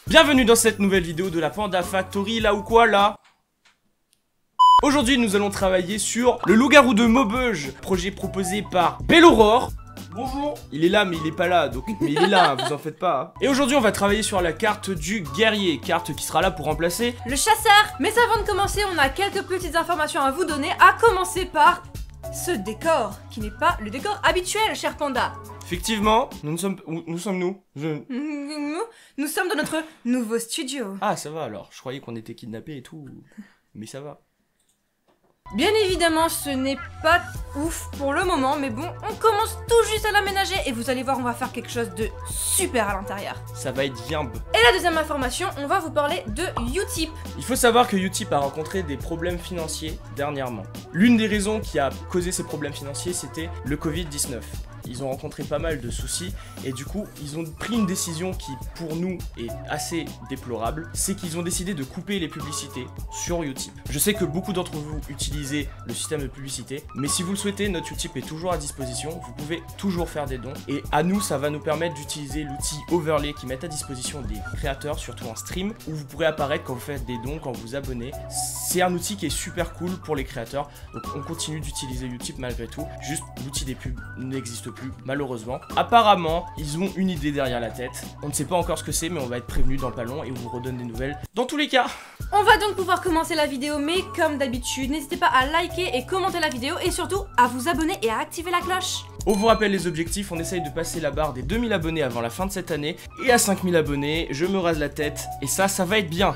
Bienvenue dans cette nouvelle vidéo de la Panda Factory, là ou quoi là? Aujourd'hui nous allons travailler sur le loup-garou de Maubeuge, projet proposé par Bellorore. Bonjour. Il est là mais il est pas là, donc mais il est là, hein, vous en faites pas. Hein. Et aujourd'hui on va travailler sur la carte du guerrier, carte qui sera là pour remplacer le chasseur. Mais avant de commencer, on a quelques petites informations à vous donner, à commencer par ce décor, qui n'est pas le décor habituel, cher Panda. Effectivement, nous sommes nous Nous sommes dans notre nouveau studio. Ah ça va alors, je croyais qu'on était kidnappés et tout, mais ça va. Bien évidemment, ce n'est pas ouf pour le moment, mais bon, on commence tout juste à l'aménager et vous allez voir, on va faire quelque chose de super à l'intérieur. Ça va être yimbe. Et la deuxième information, on va vous parler de Utip. Il faut savoir que Utip a rencontré des problèmes financiers dernièrement. L'une des raisons qui a causé ces problèmes financiers, c'était le Covid-19. Ils ont rencontré pas mal de soucis et du coup ils ont pris une décision qui pour nous est assez déplorable, c'est qu'ils ont décidé de couper les publicités sur Utip. Je sais que beaucoup d'entre vous utilisez le système de publicité, mais si vous le souhaitez, notre Utip est toujours à disposition, vous pouvez toujours faire des dons et à nous ça va nous permettre d'utiliser l'outil Overlay qui met à disposition des créateurs, surtout en stream, où vous pourrez apparaître quand vous faites des dons, quand vous vous abonnez. C'est un outil qui est super cool pour les créateurs, donc on continue d'utiliser Utip malgré tout, juste l'outil des pubs n'existe plus malheureusement. Apparemment, ils ont une idée derrière la tête. On ne sait pas encore ce que c'est, mais on va être prévenu dans le ballon et on vous redonne des nouvelles dans tous les cas. On va donc pouvoir commencer la vidéo, mais comme d'habitude, n'hésitez pas à liker et commenter la vidéo et surtout à vous abonner et à activer la cloche. On vous rappelle les objectifs, on essaye de passer la barre des 2000 abonnés avant la fin de cette année et à 5000 abonnés, je me rase la tête et ça va être bien.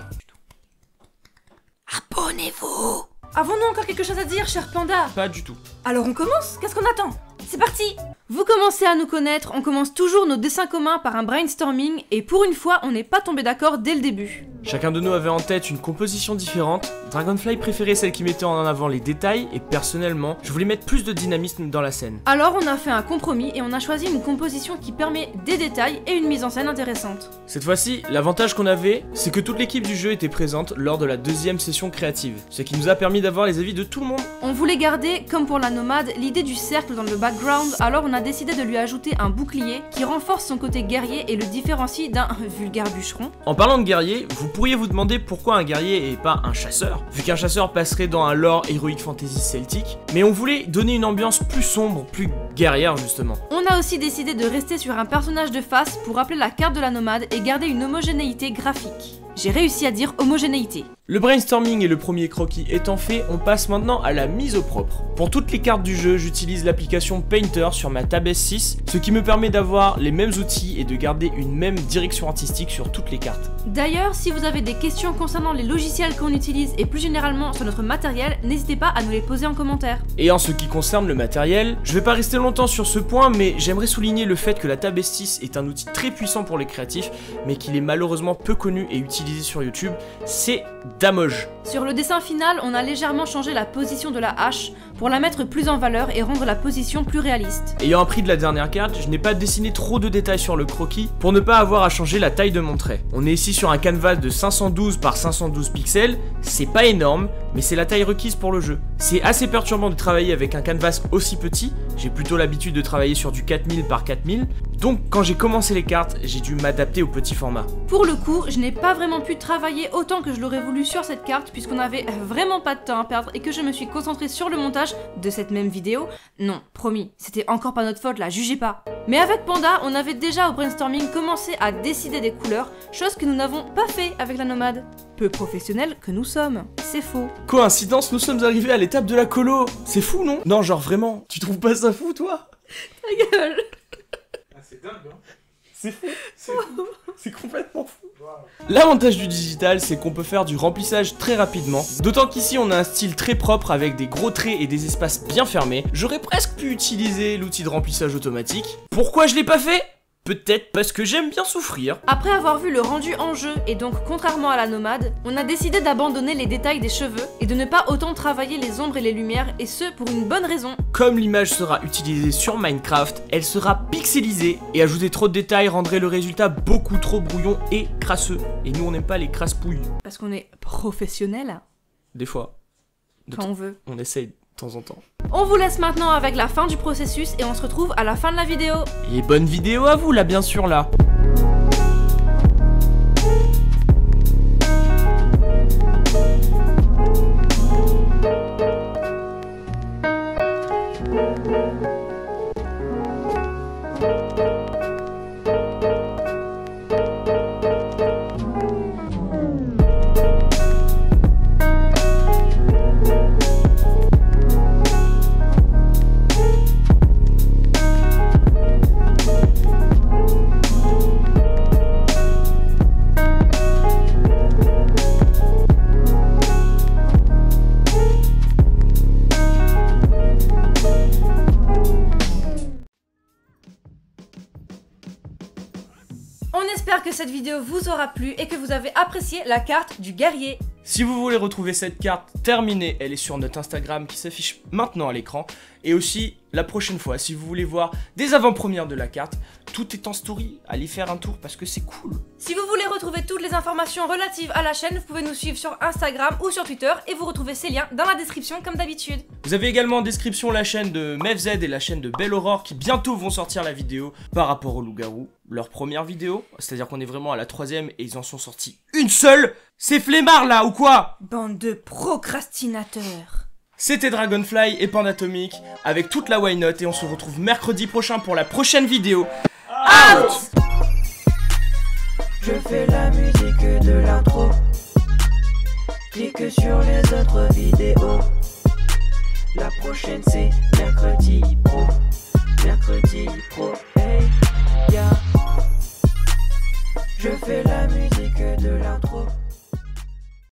Abonnez-vous. Avons-nous encore quelque chose à dire, cher Panda? Pas du tout. Alors on commence? Qu'est-ce qu'on attend? C'est parti! Vous commencez à nous connaître, on commence toujours nos dessins communs par un brainstorming et pour une fois, on n'est pas tombé d'accord dès le début. Chacun de nous avait en tête une composition différente. Dragonfly préférait celle qui mettait en avant les détails et personnellement, je voulais mettre plus de dynamisme dans la scène. Alors on a fait un compromis et on a choisi une composition qui permet des détails et une mise en scène intéressante. Cette fois-ci, l'avantage qu'on avait, c'est que toute l'équipe du jeu était présente lors de la deuxième session créative, ce qui nous a permis d'avoir les avis de tout le monde. On voulait garder, comme pour la nomade, l'idée du cercle dans le background, alors on a décidé de lui ajouter un bouclier qui renforce son côté guerrier et le différencie d'un vulgaire bûcheron. En parlant de guerrier, vous pourriez vous demander pourquoi un guerrier et pas un chasseur, vu qu'un chasseur passerait dans un lore héroïque fantasy celtique, mais on voulait donner une ambiance plus sombre, plus guerrière justement. On a aussi décidé de rester sur un personnage de face pour rappeler la carte de la nomade et garder une homogénéité graphique. J'ai réussi à dire homogénéité. Le brainstorming et le premier croquis étant fait, on passe maintenant à la mise au propre. Pour toutes les cartes du jeu, j'utilise l'application Painter sur ma Tab S6, ce qui me permet d'avoir les mêmes outils et de garder une même direction artistique sur toutes les cartes. D'ailleurs, si vous avez des questions concernant les logiciels qu'on utilise et plus généralement sur notre matériel, n'hésitez pas à nous les poser en commentaire. Et en ce qui concerne le matériel, je vais pas rester longtemps sur ce point, mais j'aimerais souligner le fait que la Tab S6 est un outil très puissant pour les créatifs, mais qu'il est malheureusement peu connu et utilisé sur YouTube, c'est Damoge. Sur le dessin final, on a légèrement changé la position de la hache pour la mettre plus en valeur et rendre la position plus réaliste. Ayant appris de la dernière carte, je n'ai pas dessiné trop de détails sur le croquis pour ne pas avoir à changer la taille de mon trait. On est ici sur un canvas de 512 par 512 pixels, c'est pas énorme, mais c'est la taille requise pour le jeu. C'est assez perturbant de travailler avec un canvas aussi petit, j'ai plutôt l'habitude de travailler sur du 4000 par 4000, donc quand j'ai commencé les cartes, j'ai dû m'adapter au petit format. Pour le coup, je n'ai pas vraiment pu travailler autant que je l'aurais voulu sur cette carte puisqu'on n'avait vraiment pas de temps à perdre et que je me suis concentrée sur le montage de cette même vidéo. Non, promis, c'était encore pas notre faute là, jugez pas. Mais avec Panda, on avait déjà au brainstorming commencé à décider des couleurs, chose que nous n'avons pas fait avec la nomade. Peu professionnels que nous sommes, c'est faux. Coïncidence, nous sommes arrivés à l'étape de la colo. C'est fou, non? Non, genre vraiment, tu trouves pas ça fou, toi? Ta gueule. Ah, c'est dingue, hein? C'est fou, c'est complètement fou. Wow. L'avantage du digital, c'est qu'on peut faire du remplissage très rapidement. D'autant qu'ici, on a un style très propre avec des gros traits et des espaces bien fermés. J'aurais presque pu utiliser l'outil de remplissage automatique. Pourquoi je l'ai pas fait? Peut-être parce que j'aime bien souffrir. Après avoir vu le rendu en jeu, et donc contrairement à la nomade, on a décidé d'abandonner les détails des cheveux et de ne pas autant travailler les ombres et les lumières, et ce pour une bonne raison. Comme l'image sera utilisée sur Minecraft, elle sera pixelisée, et ajouter trop de détails rendrait le résultat beaucoup trop brouillon et crasseux. Et nous on n'aime pas les crasse-pouilles. Parce qu'on est professionnel. Des fois. Quand on veut. On essaye de temps en temps. On vous laisse maintenant avec la fin du processus et on se retrouve à la fin de la vidéo. Et bonne vidéo à vous là bien sûr là. On espère que cette vidéo vous aura plu et que vous avez apprécié la carte du guerrier. Si vous voulez retrouver cette carte terminée, elle est sur notre Instagram qui s'affiche maintenant à l'écran. Et aussi, la prochaine fois, si vous voulez voir des avant-premières de la carte, tout est en story, allez faire un tour parce que c'est cool. Si vous voulez retrouver toutes les informations relatives à la chaîne, vous pouvez nous suivre sur Instagram ou sur Twitter et vous retrouvez ces liens dans la description comme d'habitude. Vous avez également en description la chaîne de MefZ et la chaîne de Belle Aurore qui bientôt vont sortir la vidéo par rapport au loup-garou. Leur première vidéo, c'est-à-dire qu'on est vraiment à la 3ème et ils en sont sortis une seule. C'est flemmard là ou quoi? Bande de procrastinateurs. C'était Dragonfly et Pandatomic avec toute la Why Not et on se retrouve mercredi prochain pour la prochaine vidéo. Out! Je fais la musique de l'intro. Clique sur les autres vidéos. La prochaine c'est mercredi pro. Mercredi pro, hey, yeah. Je fais la musique de l'intro.